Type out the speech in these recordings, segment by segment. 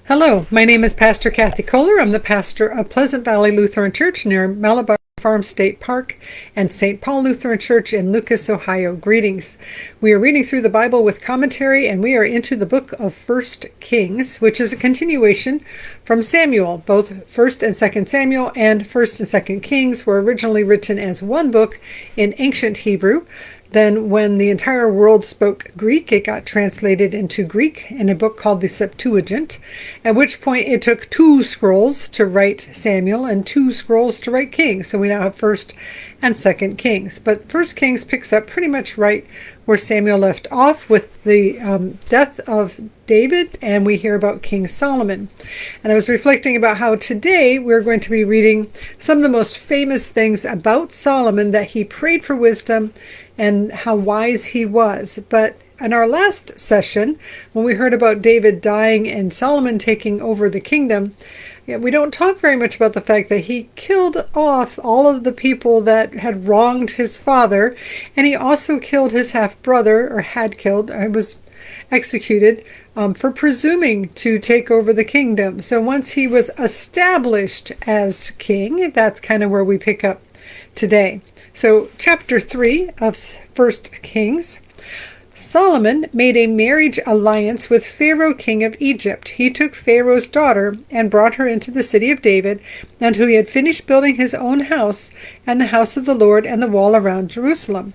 Hello, my name is Pastor Kris Kollar. I'm the pastor of Pleasant Valley Lutheran Church near Malabar Farm State Park and St. Paul Lutheran Church in Lucas, Ohio. Greetings. We are reading through the Bible with commentary, and we are into the book of 1 Kings, which is a continuation from Samuel. Both 1 and 2 Samuel and 1 and 2 Kings were originally written as one book in ancient Hebrew. Then when the entire world spoke Greek, it got translated into Greek in a book called the Septuagint, at which point it took 2 scrolls to write Samuel and 2 scrolls to write Kings. So we now have 1 and 2 Kings. But 1 Kings picks up pretty much right where Samuel left off with the death of David, and we hear about King Solomon. And I was reflecting about how today we're going to be reading some of the most famous things about Solomon, that he prayed for wisdom and how wise he was. But in our last session, when we heard about David dying and Solomon taking over the kingdom, we don't talk very much about the fact that he killed off all of the people that had wronged his father, and he also killed his half-brother, or had killed, was executed for presuming to take over the kingdom. So once he was established as king, that's kind of where we pick up today. So chapter 3 of 1 Kings. Solomon made a marriage alliance with Pharaoh, king of Egypt. He took Pharaoh's daughter and brought her into the city of David, and he had finished building his own house and the house of the Lord and the wall around Jerusalem.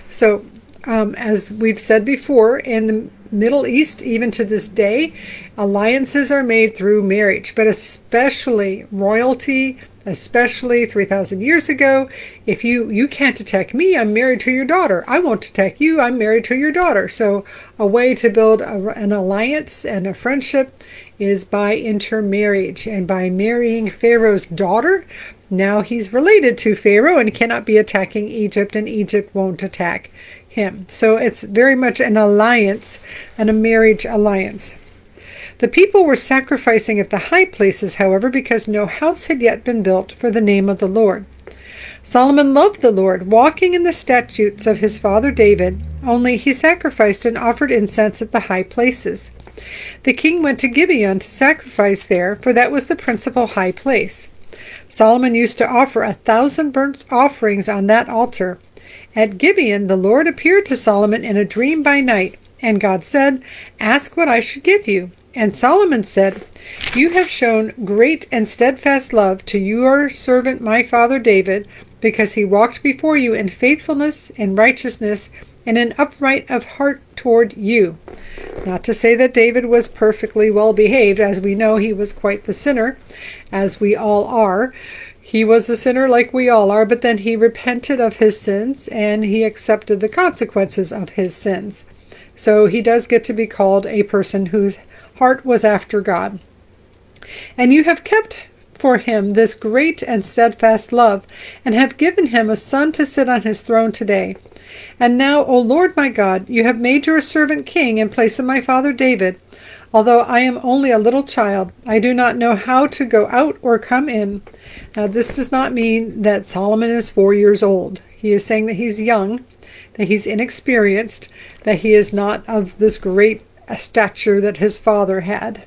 So as we've said before, in the Middle East, even to this day, alliances are made through marriage, but especially royalty, especially 3,000 years ago. If you can't attack me, I'm married to your daughter. I won't attack you, I'm married to your daughter. So a way to build an alliance and a friendship is by intermarriage. And by marrying Pharaoh's daughter, now he's related to Pharaoh and cannot be attacking Egypt, and Egypt won't attack him. So it's very much an alliance and a marriage alliance. The people were sacrificing at the high places, however, because no house had yet been built for the name of the Lord. Solomon loved the Lord, walking in the statutes of his father David, only he sacrificed and offered incense at the high places. The king went to Gibeon to sacrifice there, for that was the principal high place. Solomon used to offer 1,000 burnt offerings on that altar. At Gibeon, the Lord appeared to Solomon in a dream by night, and God said, "Ask what I should give you." And Solomon said, "You have shown great and steadfast love to your servant my father David, because he walked before you in faithfulness, in righteousness, and in upright of heart toward you." Not to say that David was perfectly well behaved. As we know, he was quite the sinner, as we all are. He was a sinner like we all are, but then he repented of his sins, and he accepted the consequences of his sins. So he does get to be called a person whose heart was after God. "And you have kept for him this great and steadfast love, and have given him a son to sit on his throne today. And now, O Lord my God, you have made your servant king in place of my father David. Although I am only a little child, I do not know how to go out or come in." Now, this does not mean that Solomon is 4 years old. He is saying that he's young, that he's inexperienced, that he is not of this great stature that his father had.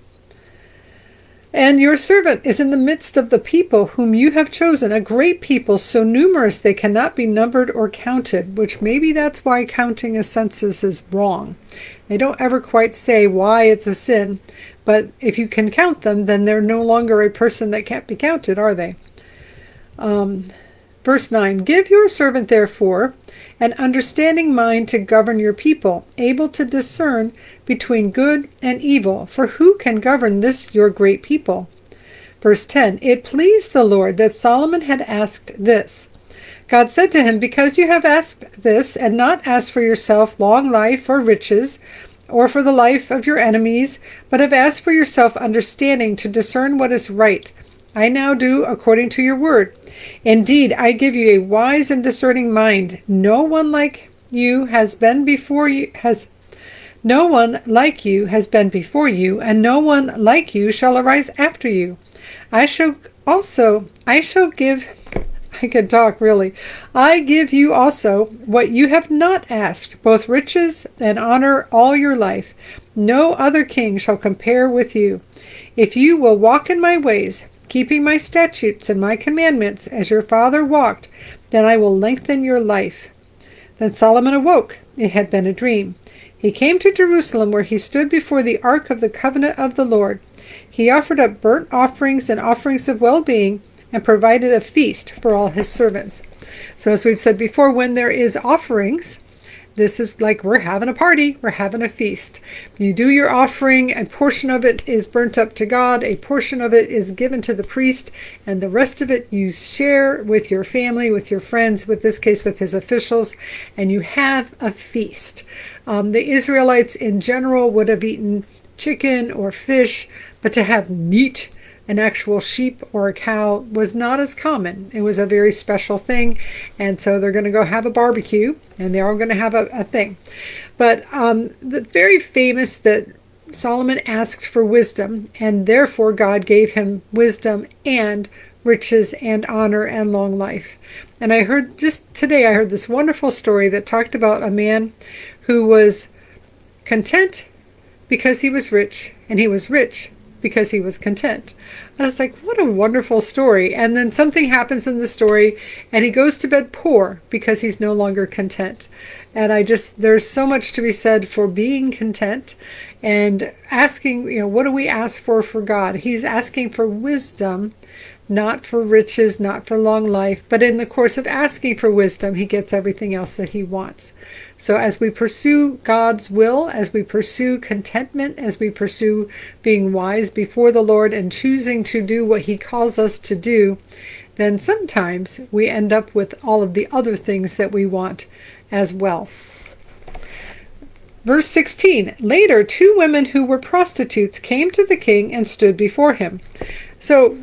"And your servant is in the midst of the people whom you have chosen, a great people, so numerous they cannot be numbered or counted," which maybe that's why counting a census is wrong. They don't ever quite say why it's a sin, but if you can count them, then they're no longer a person that can't be counted, are they? Verse 9, "Give your servant, therefore, an understanding mind to govern your people, able to discern between good and evil, for who can govern this your great people?" Verse 10, "It pleased the Lord that Solomon had asked this. God said to him, because you have asked this, and not asked for yourself long life or riches, or for the life of your enemies, but have asked for yourself understanding to discern what is right, I now do according to your word. Indeed, I give you a wise and discerning mind. No one like you has been before you, no one like you has been before you, and no one like you shall arise after you. I shall give I could talk, really. I give you also what you have not asked, both riches and honor all your life. No other king shall compare with you. If you will walk in my ways, keeping my statutes and my commandments as your father walked, then I will lengthen your life." Then Solomon awoke. It had been a dream. He came to Jerusalem, where he stood before the ark of the covenant of the Lord. He offered up burnt offerings and offerings of well-being, and provided a feast for all his servants. So as we've said before, when there is offerings, this is like we're having a party, we're having a feast. You do your offering, a portion of it is burnt up to God, a portion of it is given to the priest, and the rest of it you share with your family, with your friends, with this case with his officials, and you have a feast. The Israelites in general would have eaten chicken or fish, but to have meat, an actual sheep or a cow, was not as common. It was a very special thing, and so they're going to go have a barbecue, and they're all going to have a thing. But the very famous that Solomon asked for wisdom, and therefore God gave him wisdom and riches and honor and long life. And I heard just today, I heard this wonderful story that talked about a man who was content because he was rich, and he was rich because he was content. And I was like, what a wonderful story. And then something happens in the story, and he goes to bed poor because he's no longer content. And there's so much to be said for being content and asking, what do we ask for God? He's asking for wisdom, not for riches, not for long life, but in the course of asking for wisdom, he gets everything else that he wants. So as we pursue God's will, as we pursue contentment, as we pursue being wise before the Lord and choosing to do what he calls us to do, then sometimes we end up with all of the other things that we want as well. Verse 16, later 2 women who were prostitutes came to the king and stood before him. So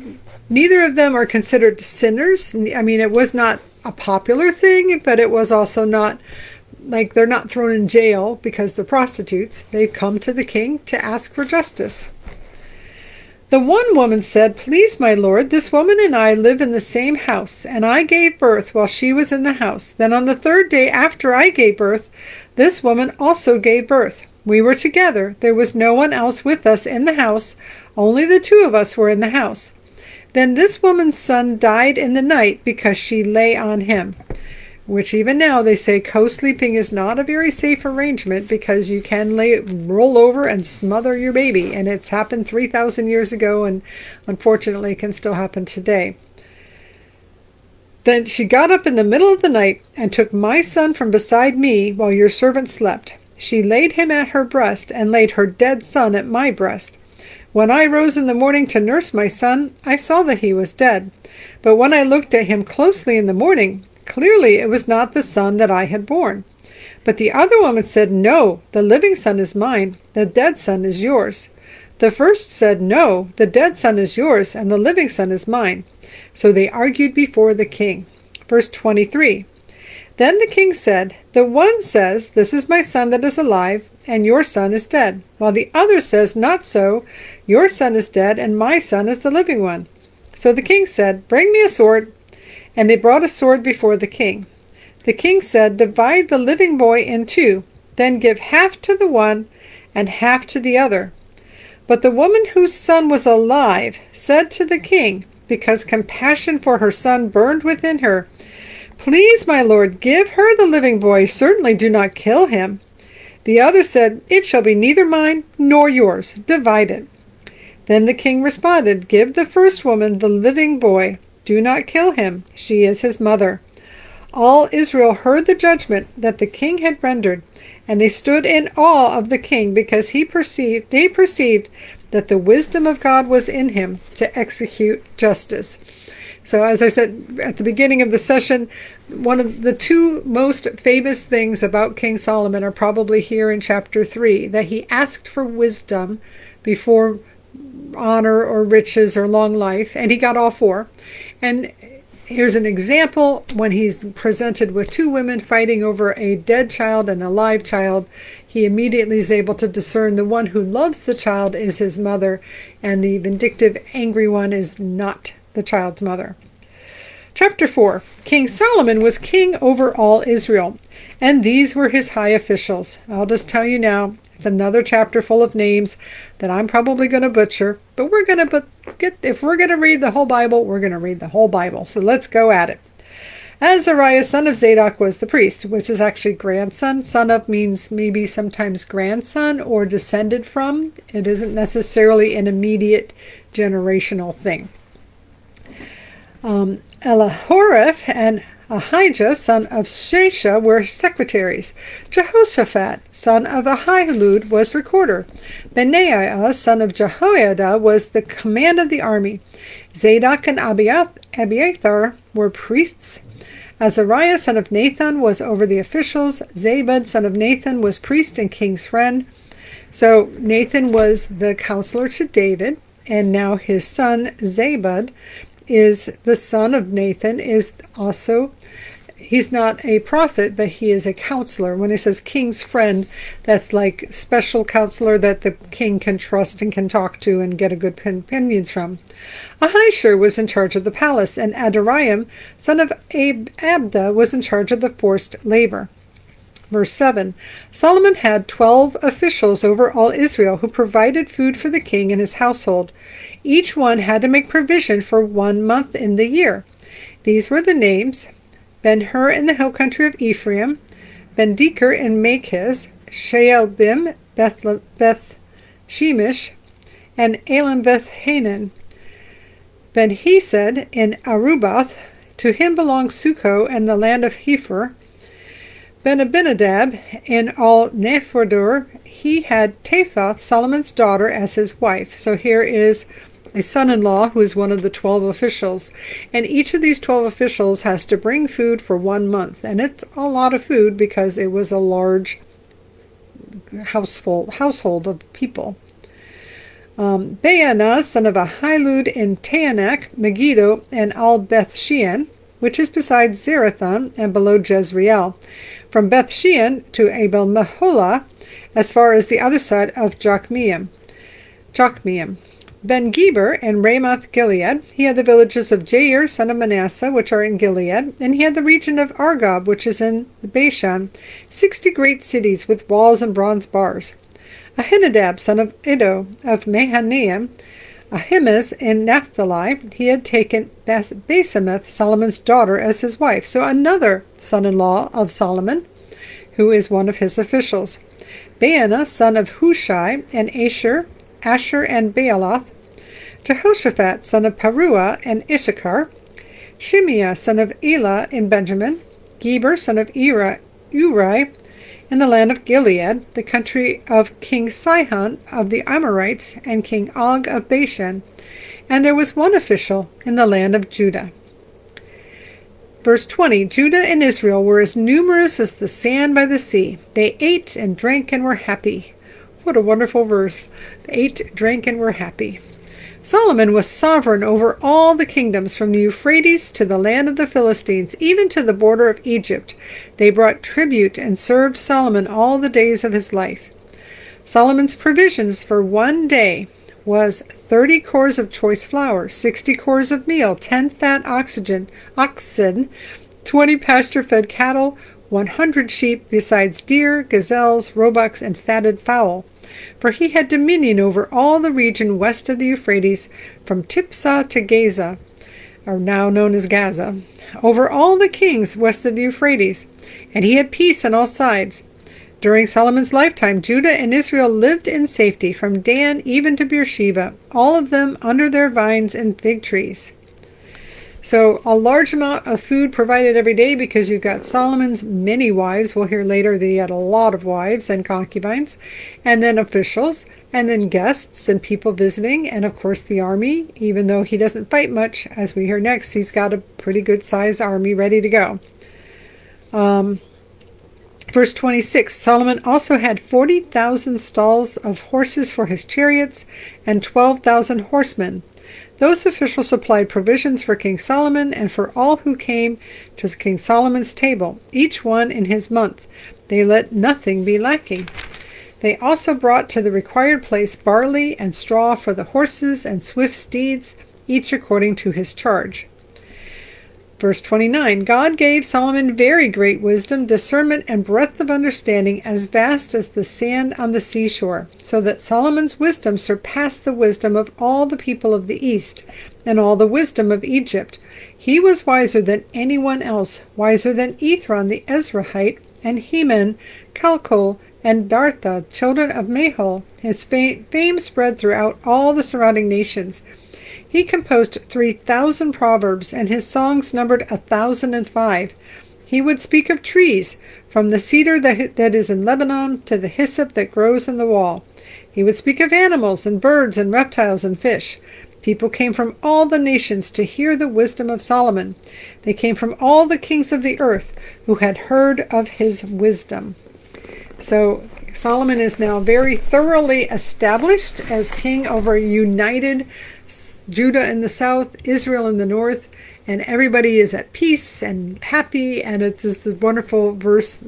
neither of them are considered sinners. I mean, it was not a popular thing, but it was also not like they're not thrown in jail because they're prostitutes. They've come to the king to ask for justice. The one woman said, "Please, my lord, this woman and I live in the same house, and I gave birth while she was in the house. Then on the 3rd day after I gave birth, this woman also gave birth. We were together. There was no one else with us in the house. Only the 2 of us were in the house. Then this woman's son died in the night because she lay on him." Which even now they say co-sleeping is not a very safe arrangement, because you can roll over and smother your baby. And it's happened 3,000 years ago, and unfortunately can still happen today. "Then she got up in the middle of the night and took my son from beside me while your servant slept. She laid him at her breast and laid her dead son at my breast. When I rose in the morning to nurse my son, I saw that he was dead. But when I looked at him closely in the morning, clearly it was not the son that I had borne. But the other woman said, 'No, the living son is mine, the dead son is yours.' The first said, 'No, the dead son is yours, and the living son is mine.' So they argued before the king." Verse 23. Then the king said, "The one says, 'This is my son that is alive, and your son is dead,' while the other says, 'Not so, your son is dead, and my son is the living one.' So the king said, 'Bring me a sword.' And they brought a sword before the king. The king said, 'Divide the living boy in 2, then give half to the one and half to the other.' But the woman whose son was alive said to the king, because compassion for her son burned within her, 'Please, my lord, give her the living boy. Certainly do not kill him.' The other said, 'It shall be neither mine nor yours. Divide it.' Then the king responded, 'Give the first woman the living boy. Do not kill him. She is his mother.' All Israel heard the judgment that the king had rendered, and they stood in awe of the king, because they perceived that the wisdom of God was in him to execute justice." So as I said at the beginning of the session, one of the 2 most famous things about King Solomon are probably here in chapter 3, that he asked for wisdom before honor or riches or long life, and he got all 4. And here's an example when he's presented with 2 women fighting over a dead child and a live child. He immediately is able to discern the one who loves the child is his mother, and the vindictive, angry one is not the child's mother. Chapter 4. King Solomon was king over all Israel, and these were his high officials. I'll just tell you now, it's another chapter full of names that I'm probably going to butcher, but if we're going to read the whole Bible, we're going to read the whole Bible. So let's go at it. Azariah, son of Zadok, was the priest, which is actually grandson. Son of means maybe sometimes grandson or descended from. It isn't necessarily an immediate generational thing. Elahoreph and Ahijah, son of Shesha, were secretaries. Jehoshaphat, son of Ahilud, was recorder. Benaiah, son of Jehoiada, was the command of the army. Zadok and Abiathar were priests. Azariah, son of Nathan, was over the officials. Zabud, son of Nathan, was priest and king's friend. So Nathan was the counselor to David, and now his son Zabud is the son of Nathan, he's not a prophet, but he is a counselor. When it says king's friend, that's like special counselor that the king can trust and can talk to and get a good opinions from. Ahishur was in charge of the palace, and Adariam, son of Abda, was in charge of the forced labor. Verse 7. Solomon had 12 officials over all Israel who provided food for the king and his household. Each one had to make provision for 1 month in the year. These were the names: Ben-Hur in the hill country of Ephraim, Ben-Deker in Makez, Shealbim, Beth-Shemesh, and Elam-Beth-Hanan. Ben-Hesed in Aruboth, to him belonged Succo and the land of Hepher. Ben-Abinadab in Al-Nephordor, he had Taphath, Solomon's daughter, as his wife. So here is a son-in-law who is one of the 12 officials. And each of these 12 officials has to bring food for 1 month. And it's a lot of food because it was a large household of people. Baanah, son of Ahilud in Taanach, Megiddo, and Al-Beth-Shean, which is beside Zerathon and below Jezreel, from Beth-Shean to Abel-Meholah, as far as the other side of Jokmeam. Ben-Geber and Ramoth-Gilead, he had the villages of Jair, son of Manasseh, which are in Gilead, and he had the region of Argob, which is in Bashan, 60 great cities with walls and bronze bars. Ahinadab, son of Iddo, of Mahanaim, Ahimaaz in Naphtali, he had taken Basemeth, Solomon's daughter, as his wife. So another son-in-law of Solomon, who is one of his officials. Baanah, son of Hushai, and Asher and Baaloth. Jehoshaphat, son of Paruah, and Issachar. Shimea, son of Elah, in Benjamin. Geber, son of Uri, in the land of Gilead, the country of King Sihon of the Amorites, and King Og of Bashan. And there was one official in the land of Judah. Verse 20, Judah and Israel were as numerous as the sand by the sea. They ate and drank and were happy. What a wonderful verse. They ate, drank, and were happy. Solomon was sovereign over all the kingdoms from the Euphrates to the land of the Philistines, even to the border of Egypt. They brought tribute and served Solomon all the days of his life. Solomon's provisions for 1 day was 30 cores of choice flour, 60 cores of meal, 10 fat oxen, 20 pasture-fed cattle, 100 sheep, besides deer, gazelles, roebucks, and fatted fowl. For he had dominion over all the region west of the Euphrates, from Tiphsah to Gaza, or now known as Gaza, over all the kings west of the Euphrates, and he had peace on all sides. During Solomon's lifetime, Judah and Israel lived in safety, from Dan even to Beersheba, all of them under their vines and fig trees. So a large amount of food provided every day, because you've got Solomon's many wives. We'll hear later that he had a lot of wives and concubines, and then officials, and then guests and people visiting, and of course the army. Even though he doesn't fight much, as we hear next, he's got a pretty good sized army ready to go. Verse 26, Solomon also had 40,000 stalls of horses for his chariots and 12,000 horsemen. Those officials supplied provisions for King Solomon and for all who came to King Solomon's table, each one in his month. They let nothing be lacking. They also brought to the required place barley and straw for the horses and swift steeds, each according to his charge. Verse 29, God gave Solomon very great wisdom, discernment, and breadth of understanding as vast as the sand on the seashore, so that Solomon's wisdom surpassed the wisdom of all the people of the East and all the wisdom of Egypt. He was wiser than anyone else, wiser than Ethron the Ezrahite, and Heman, Calcol, and Dartha, children of Mahol. His fame spread throughout all the surrounding nations. He composed 3,000 proverbs, and his songs numbered 1,005. He would speak of trees, from the cedar that is in Lebanon to the hyssop that grows in the wall. He would speak of animals and birds and reptiles and fish. People came from all the nations to hear the wisdom of Solomon. They came from all the kings of the earth who had heard of his wisdom. So Solomon is now very thoroughly established as king over a united Judah in the south, Israel in the north, and everybody is at peace and happy, and it's just the wonderful verse.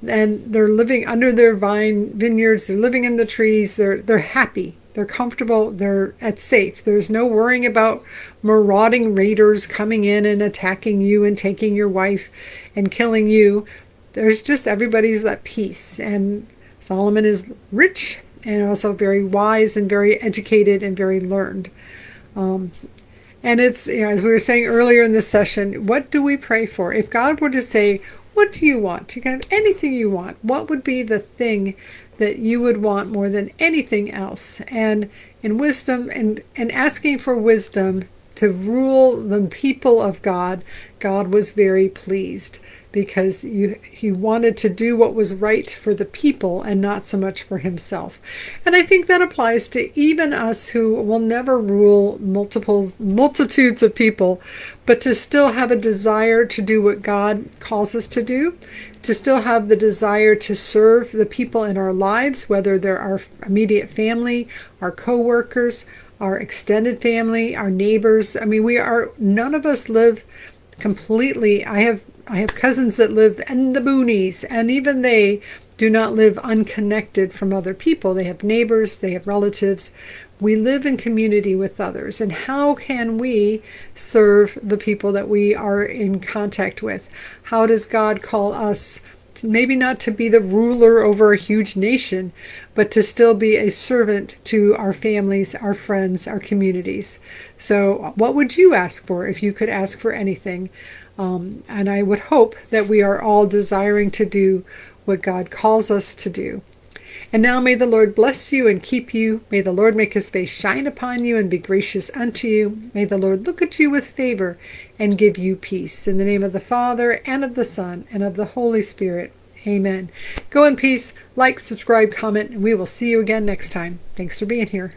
And they're living under their vineyards, they're living in the trees, they're happy, they're comfortable, they're at safe. There's no worrying about marauding raiders coming in and attacking you and taking your wife and killing you. There's just everybody's at peace. And Solomon is rich and also very wise and very educated and very learned. And it's, as we were saying earlier in this session, what do we pray for? If God were to say, what do you want? You can have anything you want. What would be the thing that you would want more than anything else? And in wisdom and asking for wisdom to rule the people of God, God was very pleased, because he wanted to do what was right for the people and not so much for himself. And I think that applies to even us who will never rule multitudes of people, but to still have a desire to do what God calls us to do, to still have the desire to serve the people in our lives, whether they're our immediate family, our co-workers, our extended family, our neighbors. I mean, none of us live completely. I have cousins that live in the boonies, and even they do not live unconnected from other people. They have neighbors, they have relatives. We live in community with others. And how can we serve the people that we are in contact with? How does God call us maybe not to be the ruler over a huge nation, but to still be a servant to our families, our friends, our communities? So what would you ask for if you could ask for anything? And I would hope that we are all desiring to do what God calls us to do. And now may the Lord bless you and keep you. May the Lord make his face shine upon you and be gracious unto you. May the Lord look at you with favor and give you peace. In the name of the Father, and of the Son, and of the Holy Spirit. Amen. Go in peace, like, subscribe, comment, and we will see you again next time. Thanks for being here.